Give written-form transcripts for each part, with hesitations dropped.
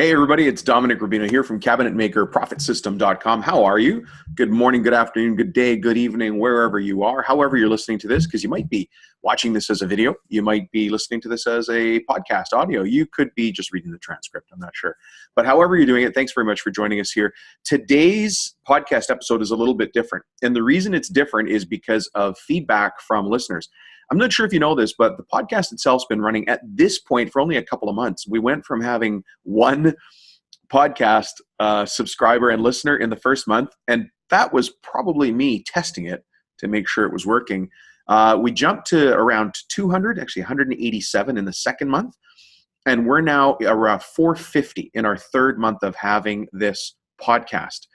Hey everybody, it's Dominic Rubino here from cabinetmakerprofitsystem.com. How are you? Good morning, good afternoon, good day, good evening, wherever you are, however you're listening to this, because you might be watching this as a video. You might be listening to this as a podcast audio. You could be just reading the transcript. I'm not sure. But however you're doing it, thanks very much for joining us here. Today's podcast episode is a little bit different. And the reason it's different is because of feedback from listeners. I'm not sure if you know this, but the podcast itself has been running at this point for only a couple of months. We went from having one podcast subscriber and listener in the first month, and that was probably me testing it to make sure it was working. We jumped to around 200, actually 187 in the second month, and we're now around 450 in our third month of having this podcast.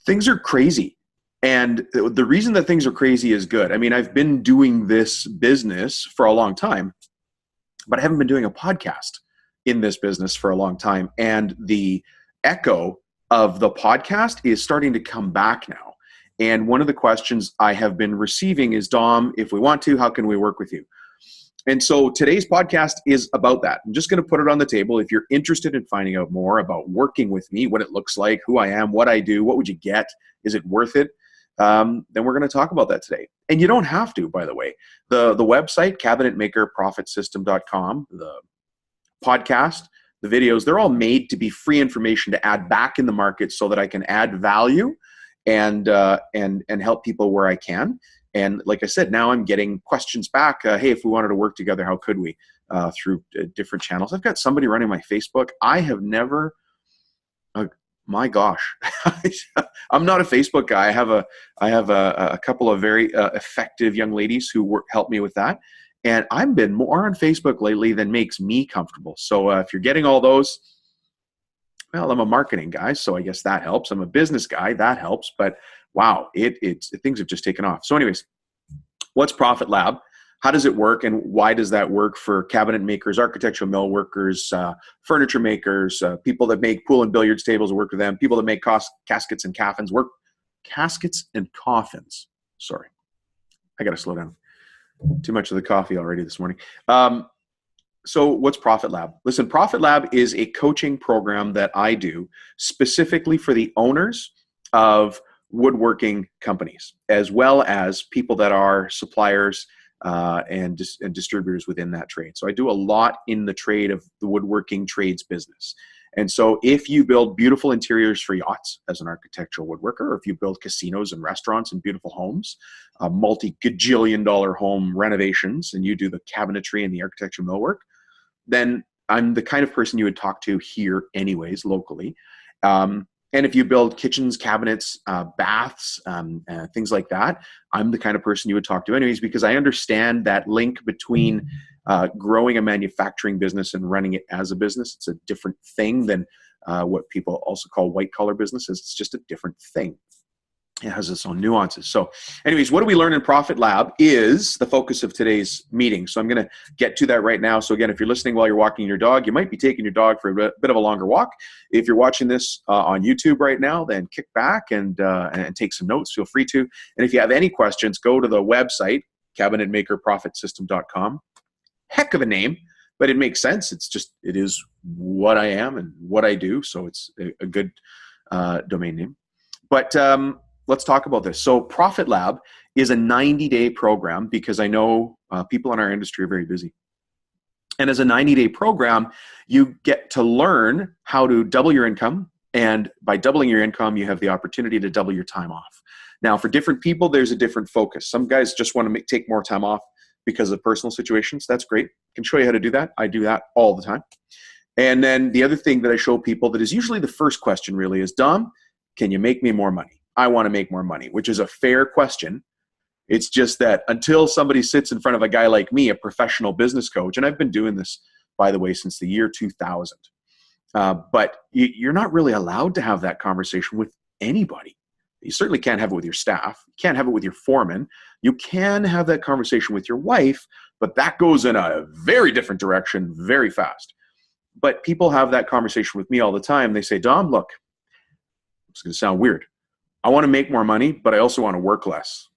Things are crazy. And the reason that things are crazy is good. I mean, I've been doing this business for a long time, but I haven't been doing a podcast in this business for a long time. And the echo of the podcast is starting to come back now. And one of the questions I have been receiving is, Dom, if we want to, how can we work with you? And so today's podcast is about that. I'm just going to put it on the table. If you're interested in finding out more about working with me, what it looks like, who I am, what I do, what would you get? Is it worth it? Then we're going to talk about that today. And you don't have to, by the way. The website, cabinetmakerprofitsystem.com, the podcast, the videos, they're all made to be free information to add back in the market so that I can add value and help people where I can. And like I said, now I'm getting questions back. Hey, if we wanted to work together, how could we? Through different channels. I've got somebody running my Facebook. I have never... my gosh, I'm not a Facebook guy. I have a couple of very effective young ladies who help me with that. And I've been more on Facebook lately than makes me comfortable. So if you're getting all those, well, I'm a marketing guy, so I guess that helps. I'm a business guy, that helps. But wow, things have just taken off. So anyways, what's ProfitLab? How does it work, and why does that work for cabinet makers, architectural mill workers, furniture makers, people that make pool and billiards tables, work with them, people that make caskets and coffins, Sorry, I got to slow down. Too much of the coffee already this morning. So what's ProfitLab? Listen, ProfitLab is a coaching program that I do specifically for the owners of woodworking companies, as well as people that are suppliers and distributors within that trade. So I do a lot in the trade of the woodworking trades business. And so if you build beautiful interiors for yachts as an architectural woodworker, or if you build casinos and restaurants and beautiful homes, multi-gajillion-dollar home renovations, and you do the cabinetry and the architectural millwork, then I'm the kind of person you would talk to here anyways, locally. And if you build kitchens, cabinets, baths, things like that, I'm the kind of person you would talk to anyways, because I understand that link between growing a manufacturing business and running it as a business. It's a different thing than what people also call white-collar businesses. It's just a different thing. It has its own nuances. So anyways, what do we learn in ProfitLab is the focus of today's meeting. So I'm going to get to that right now. So again, if you're listening while you're walking your dog, you might be taking your dog for a bit of a longer walk. If you're watching this on YouTube right now, then kick back and take some notes. Feel free to. And if you have any questions, go to the website, cabinetmakerprofitsystem.com. Heck of a name, but it makes sense. It is what I am and what I do. So it's a good domain name. But let's talk about this. So ProfitLab is a 90-day program because I know people in our industry are very busy. And as a 90-day program, you get to learn how to double your income. And by doubling your income, you have the opportunity to double your time off. Now, for different people, there's a different focus. Some guys just want to take more time off because of personal situations. That's great. I can show you how to do that. I do that all the time. And then the other thing that I show people that is usually the first question really is, Dom, can you make me more money? I want to make more money, which is a fair question. It's just that until somebody sits in front of a guy like me, a professional business coach, and I've been doing this, by the way, since the year 2000, but you're not really allowed to have that conversation with anybody. You certainly can't have it with your staff. You can't have it with your foreman. You can have that conversation with your wife, but that goes in a very different direction very fast. But people have that conversation with me all the time. They say, Dom, look, it's going to sound weird. I want to make more money, but I also want to work less.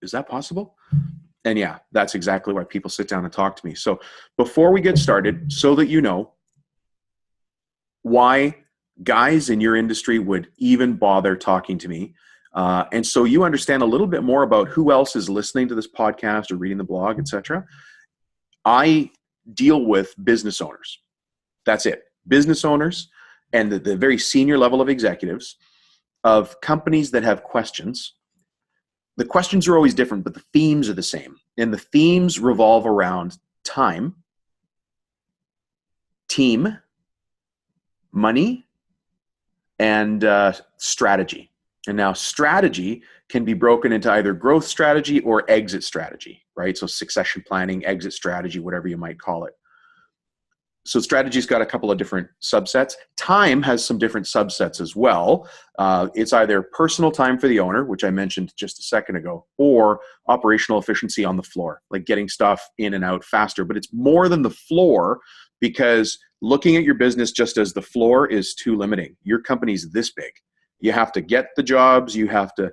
Is that possible? And yeah, that's exactly why people sit down and talk to me. So before we get started, so that you know, why guys in your industry would even bother talking to me. And so you understand a little bit more about who else is listening to this podcast or reading the blog, etc. I deal with business owners. That's it. Business owners and the very senior level of executives of companies that have questions. The questions are always different, but the themes are the same. And the themes revolve around time, team, money, and strategy. And now strategy can be broken into either growth strategy or exit strategy, right? So succession planning, exit strategy, whatever you might call it. So strategy's got a couple of different subsets. Time has some different subsets as well. It's either personal time for the owner, which I mentioned just a second ago, or operational efficiency on the floor, like getting stuff in and out faster. But it's more than the floor, because looking at your business just as the floor is too limiting. Your company's this big. You have to get the jobs. You have to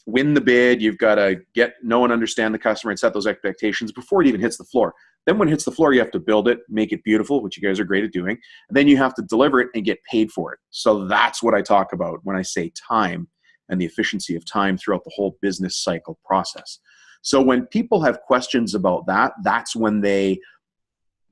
win the bid. You've got to know and understand the customer and set those expectations before it even hits the floor. Then when it hits the floor, you have to build it, make it beautiful, which you guys are great at doing. And then you have to deliver it and get paid for it. So that's what I talk about when I say time and the efficiency of time throughout the whole business cycle process. So when people have questions about that, that's when they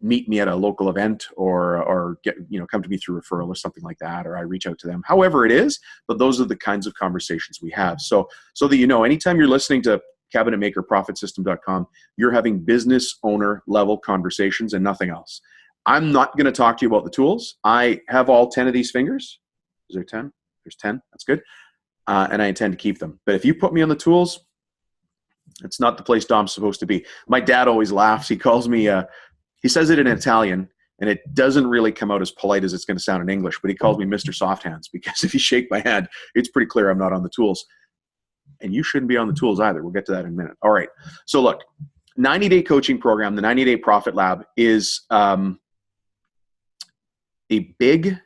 meet me at a local event or get, come to me through referral or something like that, or I reach out to them, however it is. But those are the kinds of conversations we have. So that anytime you're listening to cabinetmakerprofitsystem.com, you're having business owner level conversations and nothing else. I'm not going to talk to you about the tools. I have all 10 of these fingers. Is there 10? There's 10. That's good. And I intend to keep them. But if you put me on the tools, it's not the place Dom's supposed to be. My dad always laughs. He calls me, he says it in Italian, and it doesn't really come out as polite as it's going to sound in English, but he calls me Mr. Soft Hands, because if you shake my hand, it's pretty clear I'm not on the tools. And you shouldn't be on the tools either. We'll get to that in a minute. All right. So look, 90-day coaching program, the 90-day Profit Lab, is a big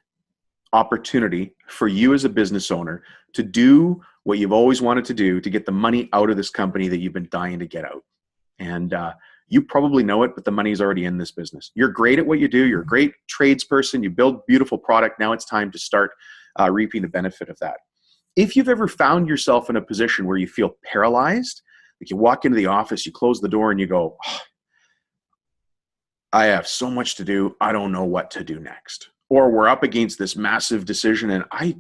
opportunity for you as a business owner to do what you've always wanted to do to get the money out of this company that you've been dying to get out. And you probably know it, but the money's already in this business. You're great at what you do. You're a great tradesperson. You build beautiful product. Now it's time to start reaping the benefit of that. If you've ever found yourself in a position where you feel paralyzed, like you walk into the office, you close the door and you go, oh, I have so much to do. I don't know what to do next. Or we're up against this massive decision and I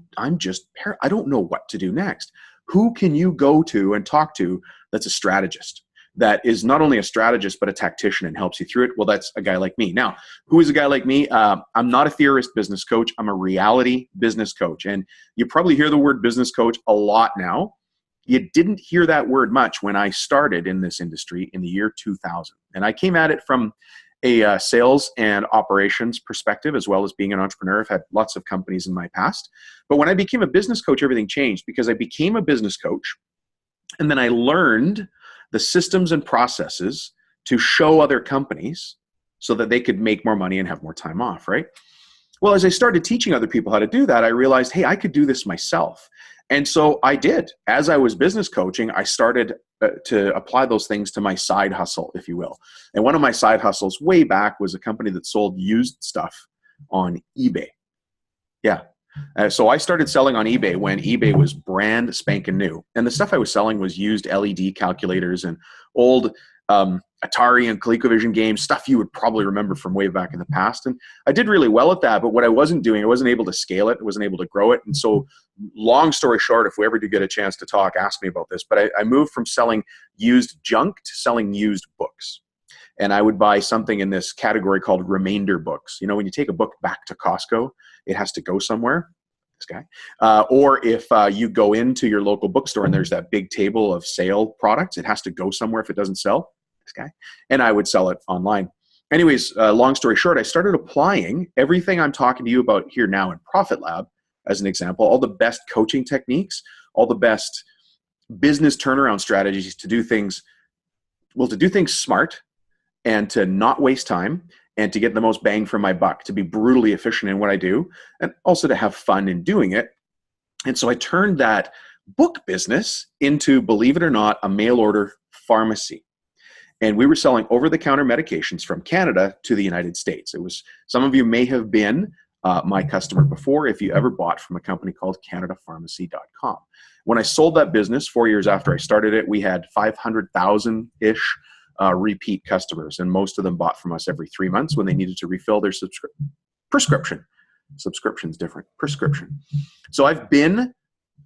don't know what to do next. Who can you go to and talk to that's a strategist? That is not only a strategist, but a tactician and helps you through it? Well, that's a guy like me. Now, who is a guy like me? I'm not a theorist business coach. I'm a reality business coach. And you probably hear the word business coach a lot now. You didn't hear that word much when I started in this industry in the year 2000. And I came at it from a sales and operations perspective, as well as being an entrepreneur. I've had lots of companies in my past. But when I became a business coach, everything changed, because I became a business coach. And then I learned the systems and processes to show other companies so that they could make more money and have more time off, right? Well, as I started teaching other people how to do that, I realized, hey, I could do this myself. And so I did. As I was business coaching, I started to apply those things to my side hustle, if you will. And one of my side hustles way back was a company that sold used stuff on eBay. Yeah. So I started selling on eBay when eBay was brand spanking new. And the stuff I was selling was used LED calculators and old Atari and ColecoVision games, stuff you would probably remember from way back in the past. And I did really well at that. But what I wasn't doing, I wasn't able to scale it. I wasn't able to grow it. And so long story short, if we ever do get a chance to talk, ask me about this. But I moved from selling used junk to selling used books. And I would buy something in this category called remainder books. You know, when you take a book back to Costco, it has to go somewhere. This guy. Or if you go into your local bookstore and there's that big table of sale products, it has to go somewhere if it doesn't sell. This guy. And I would sell it online. Anyways, long story short, I started applying everything I'm talking to you about here now in ProfitLab, as an example, all the best coaching techniques, all the best business turnaround strategies to do things smart and to not waste time and to get the most bang for my buck, to be brutally efficient in what I do, and also to have fun in doing it. And so I turned that book business into, believe it or not, a mail order pharmacy. And we were selling over-the-counter medications from Canada to the United States. It was, some of you may have been my customer before if you ever bought from a company called CanadaPharmacy.com. When I sold that business 4 years after I started it, we had 500,000-ish repeat customers, and most of them bought from us every 3 months when they needed to refill their prescription. Subscription's different. Prescription. So I've been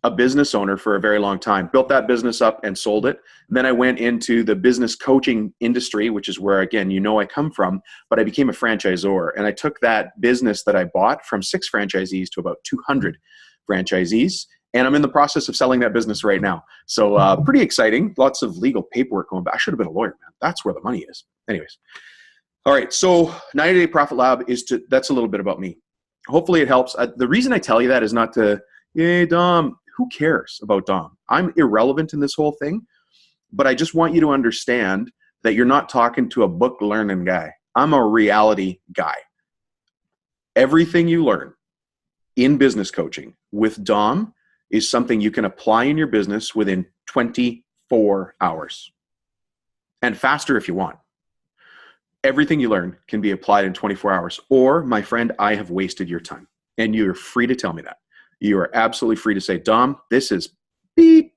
a business owner for a very long time, built that business up and sold it. And then I went into the business coaching industry, which is where, again, I come from, but I became a franchisor. And I took that business that I bought from 6 franchisees to about 200 franchisees. And I'm in the process of selling that business right now. So pretty exciting. Lots of legal paperwork going back. I should have been a lawyer, man. That's where the money is. Anyways. All right. So 90-Day Profit Lab that's a little bit about me. Hopefully it helps. The reason I tell you that is not to, hey, Dom, who cares about Dom? I'm irrelevant in this whole thing, but I just want you to understand that you're not talking to a book learning guy. I'm a reality guy. Everything you learn in business coaching with Dom is something you can apply in your business within 24 hours and faster if you want. Everything you learn can be applied in 24 hours, or my friend, I have wasted your time, and you're free to tell me that. You are absolutely free to say, Dom, this is beep,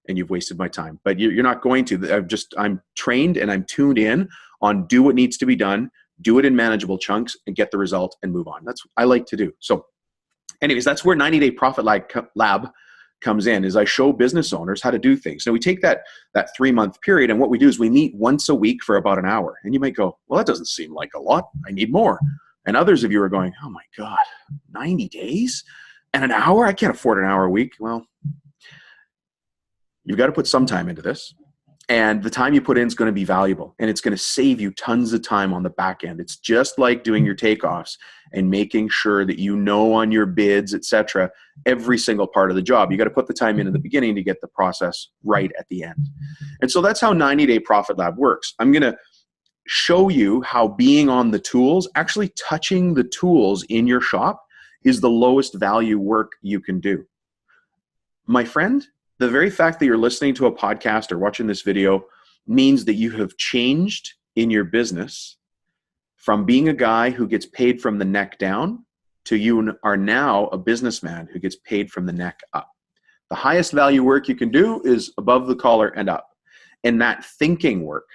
and you've wasted my time. But you're not going to. I'm trained and I'm tuned in on do what needs to be done, do it in manageable chunks, and get the result and move on. That's what I like to do. So anyways, that's where 90-Day Profit Lab comes in, is I show business owners how to do things. So we take that 3-month period, and what we do is we meet once a week for about an hour. And you might go, well, that doesn't seem like a lot. I need more. And others of you are going, oh my God, 90 days? And an hour? I can't afford an hour a week. Well, you've got to put some time into this. And the time you put in is going to be valuable. And it's going to save you tons of time on the back end. It's just like doing your takeoffs and making sure that you know on your bids, etc., every single part of the job. You got to put the time in the beginning to get the process right at the end. And so that's how 90-Day Profit Lab works. I'm going to show you how being on the tools, actually touching the tools in your shop, is the lowest value work you can do. My friend, the very fact that you're listening to a podcast or watching this video means that you have changed in your business from being a guy who gets paid from the neck down to you are now a businessman who gets paid from the neck up. The highest value work you can do is above the collar and up. And that thinking work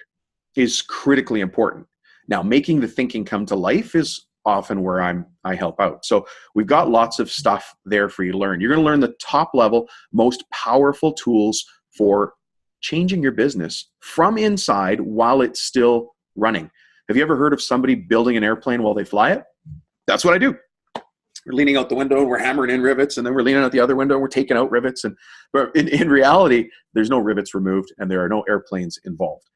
is critically important. Now, making the thinking come to life is often where I help out. So we've got lots of stuff there for you to learn. You're going to learn the top level, most powerful tools for changing your business from inside while it's still running. Have you ever heard of somebody building an airplane while they fly it? That's what I do. We're leaning out the window, we're hammering in rivets, and then we're leaning out the other window, and we're taking out rivets. But in reality, there's no rivets removed, and there are no airplanes involved.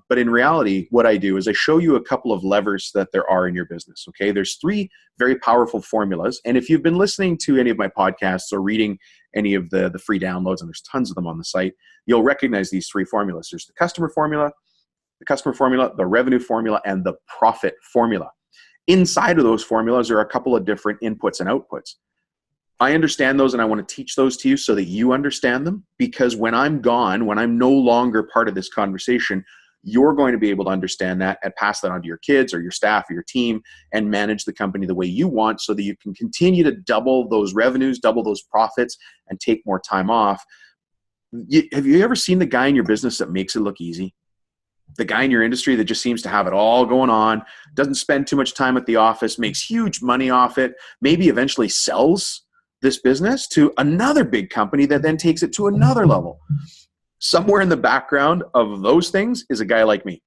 But in reality, what I do is I show you a couple of levers that there are in your business, okay? There's 3 very powerful formulas. And if you've been listening to any of my podcasts or reading any of the free downloads, and there's tons of them on the site, you'll recognize these 3 formulas. There's the customer formula, the revenue formula, and the profit formula. Inside of those formulas are a couple of different inputs and outputs. I understand those, and I want to teach those to you so that you understand them, because when I'm gone, when I'm no longer part of this conversation, you're going to be able to understand that and pass that on to your kids or your staff or your team and manage the company the way you want so that you can continue to double those revenues, double those profits, and take more time off. Have you ever seen the guy in your business that makes it look easy? The guy in your industry that just seems to have it all going on, doesn't spend too much time at the office, makes huge money off it, maybe eventually sells this business to another big company that then takes it to another level. Somewhere in the background of those things is a guy like me.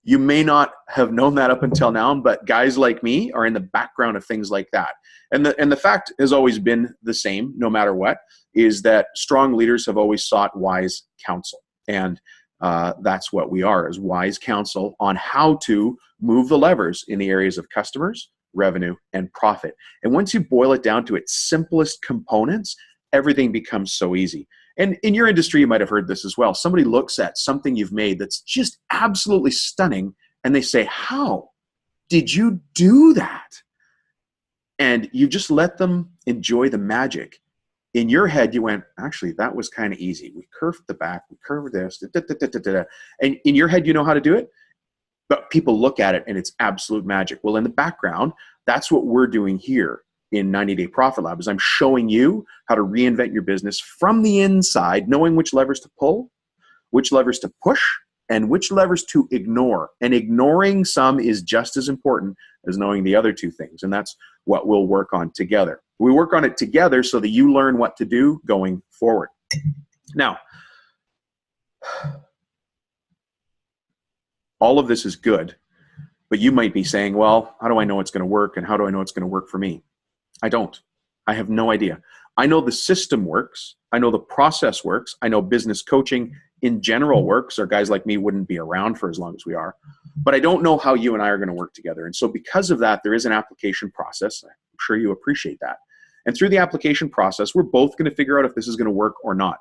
You may not have known that up until now, but guys like me are in the background of things like that. And the fact has always been the same, no matter what, is that strong leaders have always sought wise counsel. And that's what we are, is wise counsel on how to move the levers in the areas of customers, revenue, and profit. And once you boil it down to its simplest components, everything becomes so easy. And in your industry, you might have heard this as well. Somebody looks at something you've made that's just absolutely stunning, and they say, how did you do that? And you just let them enjoy the magic. In your head, you went, actually, that was kind of easy. We curved the back, we curved this, and in your head, you know how to do it. But people look at it and it's absolute magic. Well, in the background, That's what we're doing here in 90-Day Profit Lab, is I'm showing you how to reinvent your business from the inside, knowing which levers to pull, which levers to push, and which levers to ignore. And ignoring some is just as important as knowing the other two things. And that's what we'll work on together. We work on it together so that you learn what to do going forward. Now, all of this is good, but you might be saying, well, how do I know it's going to work? And how do I know it's going to work for me? I don't. I have no idea. I know the system works. I know the process works. I know business coaching in general works, or guys like me wouldn't be around for as long as we are. But I don't know how you and I are going to work together. And so because of that, there is an application process. I'm sure you appreciate that. And through the application process, we're both going to figure out if this is going to work or not.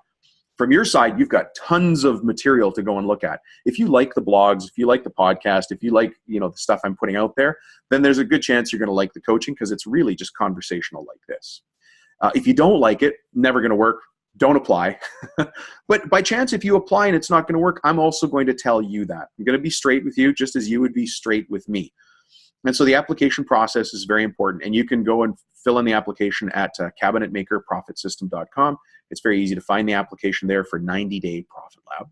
From your side, you've got tons of material to go and look at. If you like the blogs, if you like the podcast, if you like, the stuff I'm putting out there, then there's a good chance you're going to like the coaching, because it's really just conversational like this. If you don't like it, never going to work. Don't apply. But by chance, if you apply and it's not going to work, I'm also going to tell you that. I'm going to be straight with you, just as you would be straight with me. And so the application process is very important. And you can go and fill in the application at cabinetmakerprofitsystem.com. It's very easy to find the application there for 90-Day Profit Lab.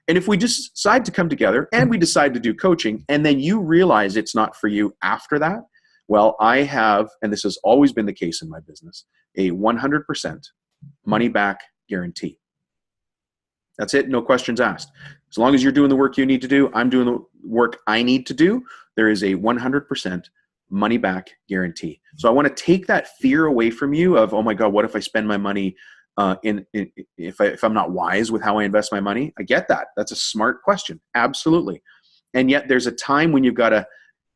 And if we decide to come together and we decide to do coaching, and then you realize it's not for you after that, well, I have, and this has always been the case in my business, a 100% money back guarantee. That's it. No questions asked. As long as you're doing the work you need to do, I'm doing the work I need to do, there is a 100% money back guarantee. So I want to take that fear away from you of, oh my God, what if I spend my money if I'm not wise with how I invest my money? I get that. That's a smart question. Absolutely. And yet there's a time when you've got to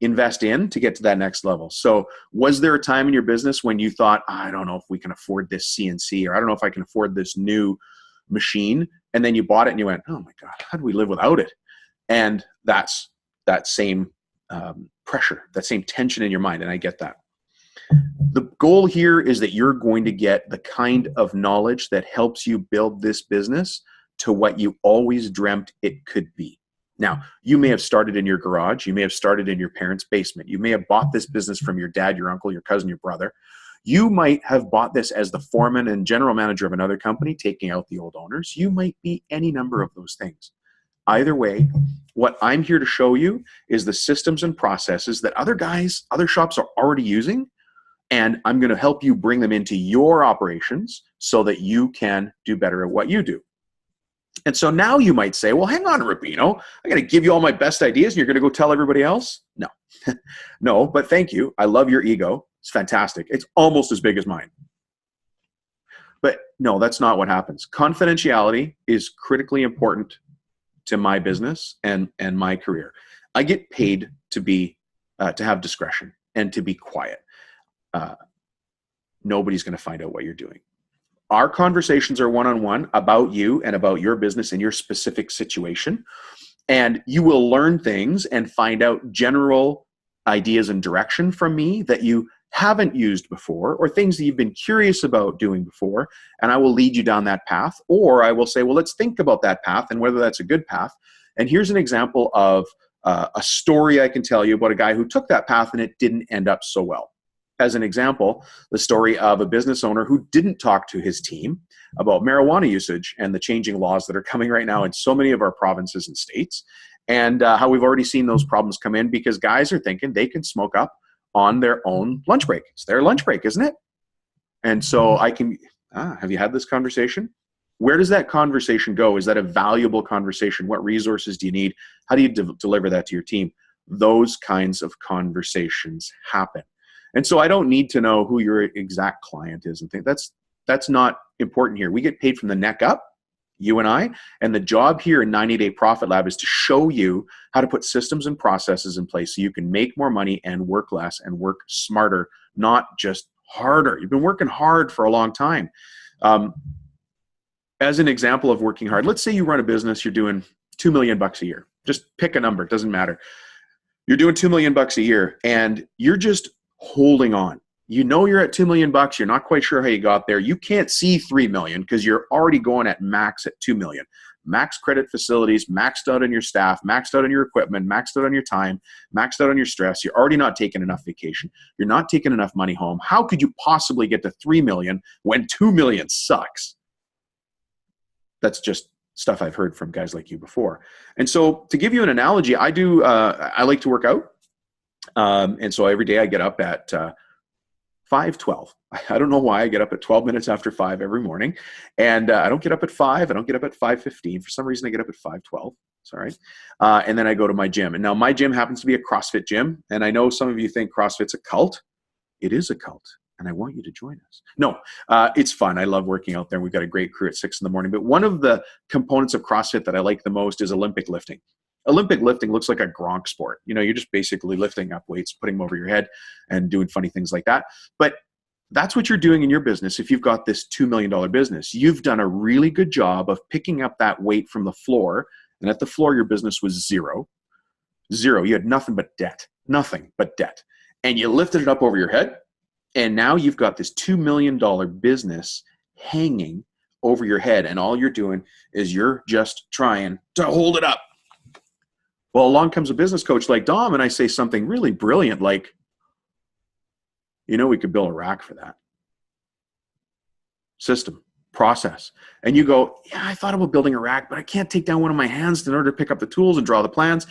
invest in to get to that next level. So was there a time in your business when you thought, I don't know if we can afford this CNC, or I don't know if I can afford this new machine, and then you bought it and you went, oh my God, how do we live without it? And that's that same pressure, that same tension in your mind. And I get that. The goal here is that you're going to get the kind of knowledge that helps you build this business to what you always dreamt it could be. Now, you may have started in your garage. You may have started in your parents' basement. You may have bought this business from your dad, your uncle, your cousin, your brother. You might have bought this as the foreman and general manager of another company, taking out the old owners. You might be any number of those things. Either way, what I'm here to show you is the systems and processes that other guys, other shops are already using, and I'm going to help you bring them into your operations so that you can do better at what you do. And so now you might say, well, hang on, Rubino, I got to give you all my best ideas and you're going to go tell everybody else? No, no, but thank you. I love your ego. It's fantastic. It's almost as big as mine. But no, that's not what happens. Confidentiality is critically important to my business and my career. I get paid to be, to have discretion and to be quiet. Nobody's going to find out what you're doing. Our conversations are one-on-one about you and about your business and your specific situation. And you will learn things and find out general ideas and direction from me that you haven't used before, or things that you've been curious about doing before. And I will lead you down that path. Or I will say, well, let's think about that path and whether that's a good path. And here's an example of a story I can tell you about a guy who took that path and it didn't end up so well. As an example, the story of a business owner who didn't talk to his team about marijuana usage and the changing laws that are coming right now in so many of our provinces and states, and how we've already seen those problems come in because guys are thinking they can smoke up on their own lunch break. It's their lunch break, isn't it? And so I can, have you had this conversation? Where does that conversation go? Is that a valuable conversation? What resources do you need? How do you deliver that to your team? Those kinds of conversations happen. And so I don't need to know who your exact client is and think that's not important here. We get paid from the neck up, you and I, and the job here in 90-Day Profit Lab is to show you how to put systems and processes in place so you can make more money and work less and work smarter, not just harder. You've been working hard for a long time. As an example of working hard, let's say you run a business, you're doing $2 million a year. Just pick a number, it doesn't matter. You're doing $2 million a year and you're just holding on. You know you're at $2 million. You're not quite sure how you got there. You can't see $3 million because you're already going at max at $2 million. max credit facilities, maxed out on your staff, maxed out on your equipment, maxed out on your time, maxed out on your stress. You're already not taking enough vacation. You're not taking enough money home. How could you possibly get to 3 million when 2 million sucks? That's just stuff I've heard from guys like you before. And so to give you an analogy, I like to work out. And so every day I get up at 5:12. I don't know why I get up at 12 minutes after 5 every morning. And I don't get up at 5. I don't get up at 5:15. For some reason, I get up at 5:12. Sorry. And then I go to my gym. And now my gym happens to be a CrossFit gym. And I know some of you think CrossFit's a cult. It is a cult. And I want you to join us. No, it's fun. I love working out there. We've got a great crew at 6 in the morning. But one of the components of CrossFit that I like the most is Olympic lifting. Olympic lifting looks like a Gronk sport. You know, you're just basically lifting up weights, putting them over your head and doing funny things like that. But that's what you're doing in your business. If you've got this $2 million business, you've done a really good job of picking up that weight from the floor. And at the floor, your business was zero. You had nothing but debt, And you lifted it up over your head. And now you've got this $2 million business hanging over your head. And all you're doing is you're just trying to hold it up. Well, along comes a business coach like Dom, and I say something really brilliant like, you know, we could build a rack for that. System, process. And you go, yeah, I thought about building a rack, but I can't take down one of my hands in order to pick up the tools and draw the plans.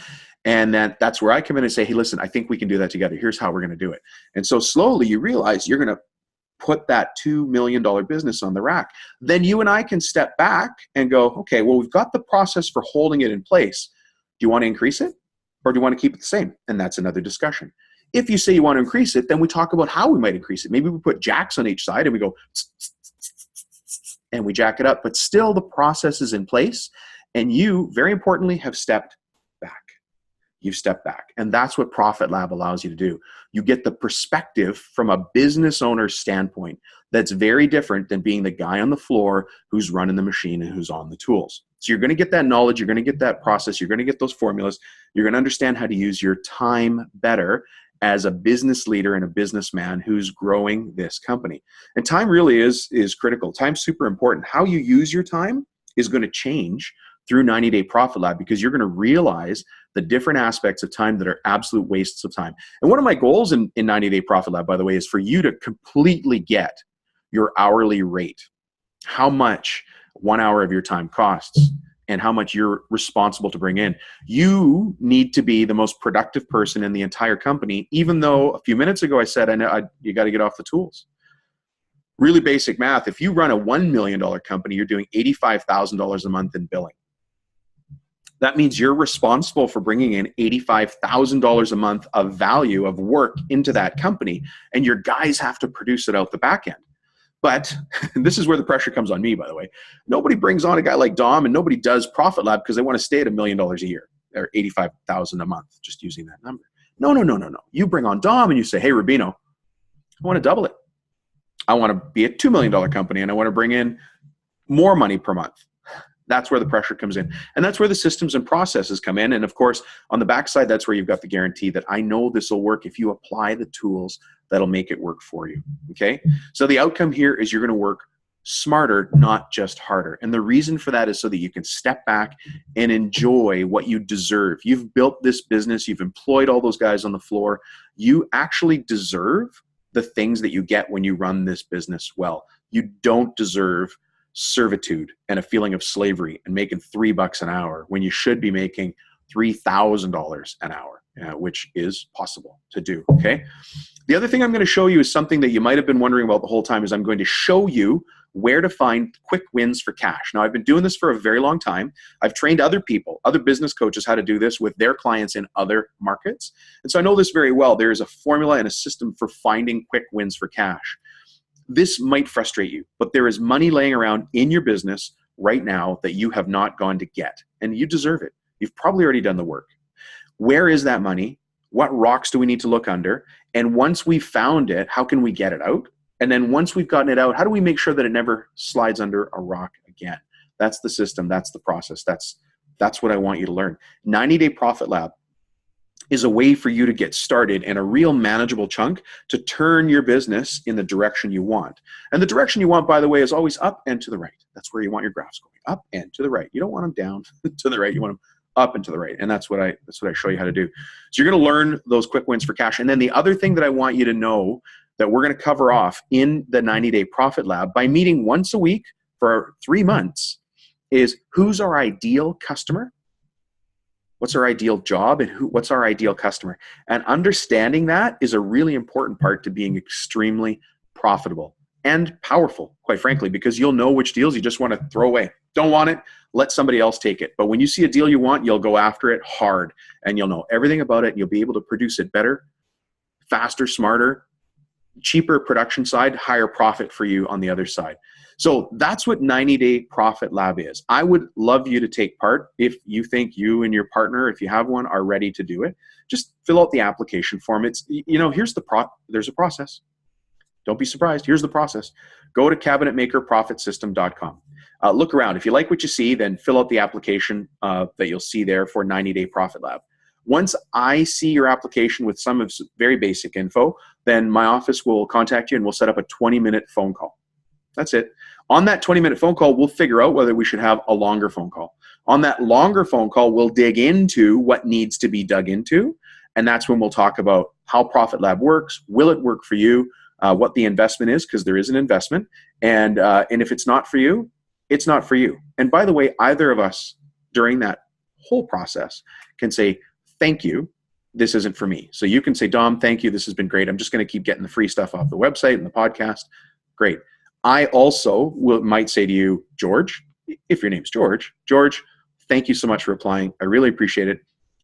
And then that's where I come in and say, hey, listen, I think we can do that together. Here's how we're going to do it. And so slowly you realize you're going to put that $2 million business on the rack. Then you and I can step back and go, okay, well, we've got the process for holding it in place. Do you want to increase it or do you want to keep it the same? And that's another discussion. If you say you want to increase it, then we talk about how we might increase it. Maybe we put jacks on each side and we go and we jack it up, but still the process is in place. And you, very importantly, have stepped back. You've stepped back. And that's what ProfitLab allows you to do. You get the perspective from a business owner's standpoint that's very different than being the guy on the floor who's running the machine and who's on the tools. So you're going to get that knowledge. You're going to get that process. You're going to get those formulas. You're going to understand how to use your time better as a business leader and a businessman who's growing this company. And time really is critical. Time's super important. How you use your time is going to change through 90-Day Profit Lab because you're going to realize the different aspects of time that are absolute wastes of time. And one of my goals in 90-Day Profit Lab, by the way, is for you to completely get your hourly rate, how much 1 hour of your time costs and how much you're responsible to bring in. You need to be the most productive person in the entire company, even though a few minutes ago I said, you got to get off the tools. Really basic math. If you run a $1 million company, you're doing $85,000 a month in billing. That means you're responsible for bringing in $85,000 a month of value of work into that company, and your guys have to produce it out the back end. But this is where the pressure comes on me, by the way. Nobody brings on a guy like Dom, and nobody does ProfitLab because they want to stay at $1 million a year or $85,000 a month, just using that number. No. You bring on Dom and you say, hey, Rubino, I want to double it. I want to be a $2 million company and I want to bring in more money per month. That's where the pressure comes in. And that's where the systems and processes come in. And of course, on the backside, that's where you've got the guarantee that I know this will work if you apply the tools that'll make it work for you. Okay. So the outcome here is you're going to work smarter, not just harder. And the reason for that is so that you can step back and enjoy what you deserve. You've built this business. You've employed all those guys on the floor. You actually deserve the things that you get when you run this business well. You don't deserve servitude and a feeling of slavery and making $3 an hour when you should be making $3,000 an hour, which is possible to do. Okay. The other thing I'm going to show you is something that you might have been wondering about the whole time. Is I'm going to show you where to find quick wins for cash. Now, I've been doing this for a very long time. I've trained other people, other business coaches, how to do this with their clients in other markets. And so I know this very well. There is a formula and a system for finding quick wins for cash. This might frustrate you, but there is money laying around in your business right now that you have not gone to get, and you deserve it. You've probably already done the work. Where is that money? What rocks do we need to look under? And once we've found it, how can we get it out? And then once we've gotten it out, how do we make sure that it never slides under a rock again? That's the system. That's the process. That's what I want you to learn. 90-Day Profit Lab. is a way for you to get started and a real manageable chunk to turn your business in the direction you want. And the direction you want, by the way, is always up and to the right. That's where you want your graphs going, up and to the right. You don't want them down to the right. You want them up and to the right. And that's what I show you how to do. So you're going to learn those quick wins for cash. And then the other thing that I want you to know that we're going to cover off in the 90-day Profit Lab by meeting once a week for 3 months is who's our ideal customer, what's our ideal job, and what's our ideal customer. And understanding that is a really important part to being extremely profitable and powerful, quite frankly, because you'll know which deals you just want to throw away. Don't want it, let somebody else take it. But when you see a deal you want, you'll go after it hard and you'll know everything about it and you'll be able to produce it better, faster, smarter, cheaper production side, higher profit for you on the other side. So that's what 90-day Profit Lab is. I would love you to take part if you think you and your partner, if you have one, are ready to do it. Just fill out the application form. It's, there's a process. Don't be surprised. Here's the process. Go to cabinetmakerprofitsystem.com. Look around. If you like what you see, then fill out the application that you'll see there for 90-day Profit Lab. Once I see your application with some of very basic info, then my office will contact you and we'll set up a 20-minute phone call. That's it. On that 20-minute phone call, we'll figure out whether we should have a longer phone call. On that longer phone call, we'll dig into what needs to be dug into, and that's when we'll talk about how Profit Lab works, will it work for you, what the investment is, because there is an investment, and if it's not for you, it's not for you. And by the way, either of us during that whole process can say, thank you, this isn't for me. So you can say, Dom, thank you, this has been great. I'm just going to keep getting the free stuff off the website and the podcast. Great. I also might say to you, George, if your name's George, thank you so much for applying. I really appreciate it.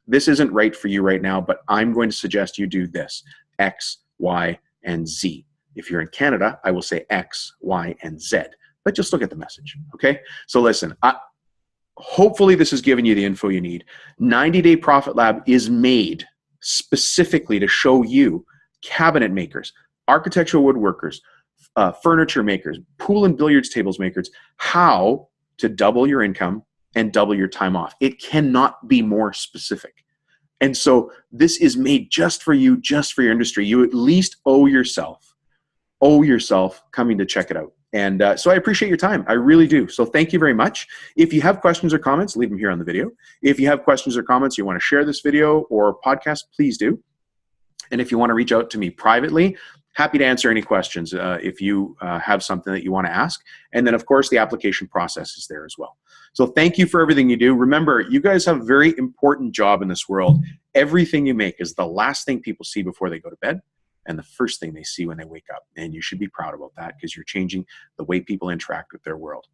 This isn't right for you right now, but I'm going to suggest you do this, X, Y, and Z. If you're in Canada, I will say X, Y, and Z, but just look at the message, okay? So listen, hopefully this has given you the info you need. 90-day Profit Lab is made specifically to show you cabinet makers, architectural woodworkers, furniture makers, pool and billiards tables makers, how to double your income and double your time off. It cannot be more specific. And so this is made just for you, just for your industry. You at least owe yourself coming to check it out. And so I appreciate your time. I really do. So thank you very much. If you have questions or comments, leave them here on the video. If you have questions or comments, you want to share this video or podcast, please do. And if you want to reach out to me privately, happy to answer any questions if you have something that you want to ask. And then, of course, the application process is there as well. So thank you for everything you do. Remember, you guys have a very important job in this world. Everything you make is the last thing people see before they go to bed and the first thing they see when they wake up. And you should be proud about that because you're changing the way people interact with their world.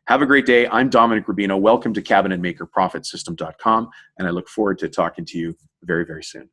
Have a great day. I'm Dominic Rubino. Welcome to cabinetmakerprofitsystem.com. And I look forward to talking to you very, very soon.